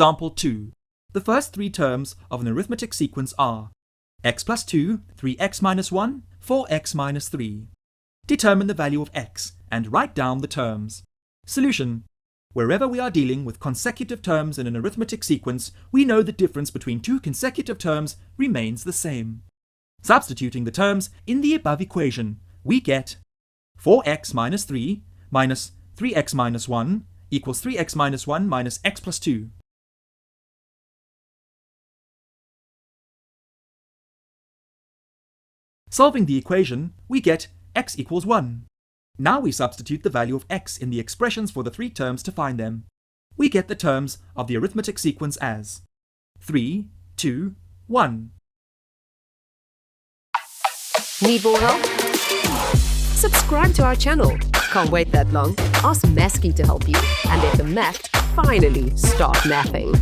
Example 2. The first three terms of an arithmetic sequence are x plus 2, 3x minus 1, 4x minus 3. Determine the value of x and write down the terms. Solution. Wherever we are dealing with consecutive terms in an arithmetic sequence, we know the difference between two consecutive terms remains the same. Substituting the terms in the above equation, we get 4x minus 3 minus 3x minus 1 equals 3x minus 1 minus x plus 2. Solving the equation, we get x equals 1. Now we substitute the value of x in the expressions for the three terms to find them. We get the terms of the arithmetic sequence as 3, 2, 1. Need more help? Subscribe to our channel. Can't wait that long? Ask Masky to help you, and let the math finally start mathing.